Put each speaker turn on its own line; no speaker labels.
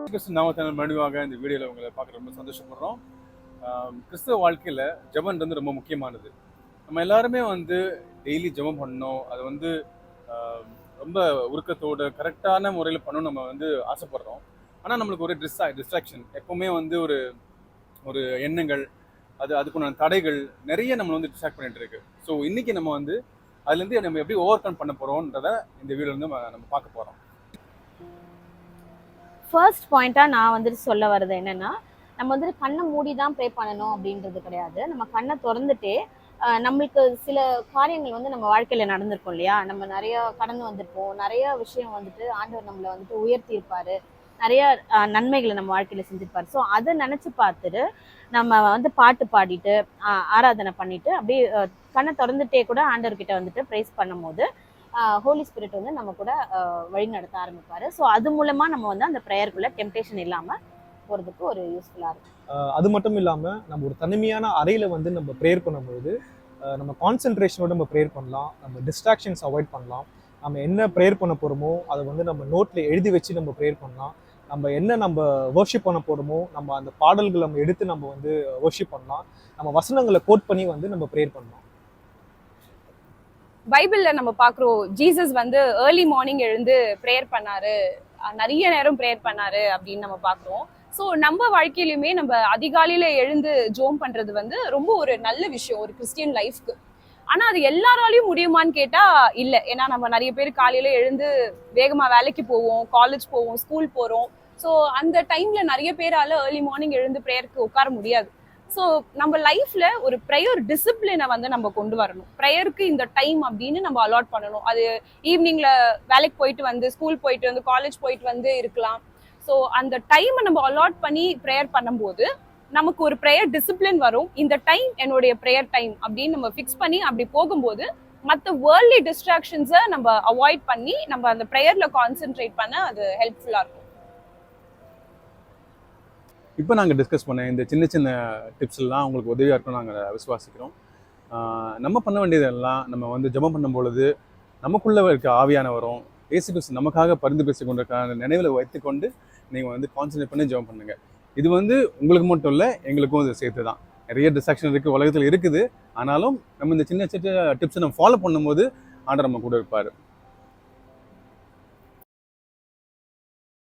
கிறிஸ்து நாமத்தினால் மறுவாக இந்த வீடியோவில் உங்களை பார்க்க ரொம்ப சந்தோஷப்படுறோம். கிறிஸ்துவ வாழ்க்கையில் ஜெபன்றது ரொம்ப முக்கியமானது. நம்ம எல்லாருமே டெய்லி ஜெபம் பண்ணணும். அது ரொம்ப உருக்கத்தோடு கரெக்டான முறையில் பண்ணணும் நம்ம ஆசைப்படுறோம். ஆனால் நம்மளுக்கு ஒரு டிஸ்ட்ராக்ஷன் எப்போவுமே ஒரு ஒரு எண்ணங்கள், அதுக்குண்டான தடைகள் நிறைய நம்மளை டிஸ்ட்ராக்ட் பண்ணிட்டு இருக்கு. ஸோ இன்னைக்கு நம்ம அதுலேருந்து நம்ம எப்படி ஓவர் கம் பண்ண போகிறோன்றத இந்த வீடியோவில் நம்ம பார்க்க போகிறோம்.
ஃபர்ஸ்ட் பாயிண்ட்டாக நான் சொல்ல வர்றது என்னன்னா, நம்ம கண்ணை மூடி தான் ப்ரே பண்ணணும் அப்படின்றது கிடையாது. நம்ம கண்ணை திறந்துட்டே நம்மளுக்கு சில காரியங்கள் நம்ம வாழ்க்கையில் நடந்திருக்கும் இல்லையா. நம்ம நிறைய கடந்து வந்திருப்போம். நிறைய விஷயம் ஆண்டவர் நம்மளை உயர்த்தி இருப்பாரு. நிறைய நன்மைகளை நம்ம வாழ்க்கையில் செஞ்சிருப்பாரு. ஸோ அதை நினச்சி பார்த்துட்டு நம்ம பாட்டு பாடிட்டு ஆராதனை பண்ணிட்டு அப்படியே கண்ணை திறந்துட்டே கூட ஆண்டவர்கிட்ட ப்ரைஸ் பண்ணும் போது ஹோலி ஸ்பிரிட் நம்ம கூட வழி நடத்த ஆரம்பிப்பாரு. ஸோ அது மூலமா நம்ம அந்த ப்ரேயருக்குள்ள டெம்டேஷன் இல்லாம போறதுக்கு ஒரு யூஸ்ஃபுல்லா இருக்கும்.
அது மட்டும் இல்லாம நம்ம ஒரு தனிமையான அறையில நம்ம ப்ரேயர் பண்ணும்போது நம்ம கான்சென்ட்ரேஷனோட நம்ம ப்ரேயர் பண்ணலாம். நம்ம டிஸ்ட்ராக்ஷன்ஸ் அவாய்ட் பண்ணலாம். நம்ம என்ன ப்ரேயர் பண்ண போறோமோ அதை நம்ம நோட்ல எழுதி வச்சு நம்ம ப்ரேயர் பண்ணலாம். நம்ம வர்ஷிப் பண்ண போறோமோ நம்ம அந்த பாடல்கள் நம்ம எடுத்து நம்ம வர்ஷிப் பண்ணலாம். நம்ம வசனங்களை கோட் பண்ணி நம்ம ப்ரேயர் பண்ணலாம்.
பைபிள்ல நம்ம பாக்குறோம், ஜீசஸ் ஏர்லி மார்னிங் எழுந்து ப்ரேயர் பண்ணாரு, நிறைய நேரம் ப்ரேயர் பண்ணாரு அப்படின்னு நம்ம பாக்குறோம். ஸோ நம்ம வாழ்க்கையிலுமே நம்ம அதிகாலையில எழுந்து ஜோம் பண்றது ரொம்ப ஒரு நல்ல விஷயம் ஒரு கிறிஸ்டியன் லைஃப்க்கு. ஆனா அது எல்லாராலையும் முடியுமான்னு கேட்டா இல்லை. ஏன்னா நம்ம நிறைய பேர் காலையில எழுந்து வேகமா வேலைக்கு போவோம், காலேஜ் போவோம், ஸ்கூல் போறோம். ஸோ அந்த டைம்ல நிறைய பேரால ஏர்லி மார்னிங் எழுந்து ப்ரேயருக்கு உட்கார முடியாது. ஸோ நம்ம லைஃப்ல ஒரு ப்ரேயர் டிசிப்ளினை நம்ம கொண்டு வரணும். ப்ரேயருக்கு இந்த டைம் அப்படின்னு நம்ம அலாட் பண்ணணும். அது ஈவினிங்ல வேலைக்கு போயிட்டு ஸ்கூல் போயிட்டு காலேஜ் போயிட்டு இருக்கலாம். ஸோ அந்த டைமை நம்ம அலாட் பண்ணி ப்ரேயர் பண்ணும்போது நமக்கு ஒரு ப்ரேயர் டிசிப்ளின் வரும். இந்த டைம் என்னுடைய ப்ரேயர் டைம் அப்படின்னு நம்ம ஃபிக்ஸ் பண்ணி அப்படி போகும்போது மற்ற வேர்ல்ட்லி டிஸ்ட்ராக்ஷன்ஸை நம்ம அவாய்ட் பண்ணி நம்ம அந்த ப்ரேயர்ல கான்சென்ட்ரேட் பண்ண அது ஹெல்ப்ஃபுல்லா இருக்கும்.
இப்போ நாங்கள் டிஸ்கஸ் பண்ண இந்த சின்ன சின்ன டிப்ஸ்லாம் உங்களுக்கு உதவியாக இருக்கும் நாங்கள் விசுவாசிக்கிறோம். நம்ம பண்ண வேண்டியதெல்லாம் நம்ம ஜெபம் பண்ணும் பொழுது நமக்குள்ளே இருக்க ஆவியானவரும் இயேசு கிறிஸ்து நமக்காக பரிந்து பேசி கொண்டிருக்கான நினைவில் வைத்துக்கொண்டு நீங்கள் கான்சன்ட்ரேட் பண்ணி ஜெபம் பண்ணுங்கள். இது உங்களுக்கு மட்டும் இல்லை, எங்களுக்கும் இது சேர்த்து தான். நிறைய டிஸ்ட்ராக்ஷன் இருக்குது, உலகத்தில் இருக்குது. ஆனாலும் நம்ம இந்த சின்ன சின்ன டிப்ஸை நம்ம ஃபாலோ பண்ணும்போது ஆண்டவர் நம்ம கூட இருப்பார்.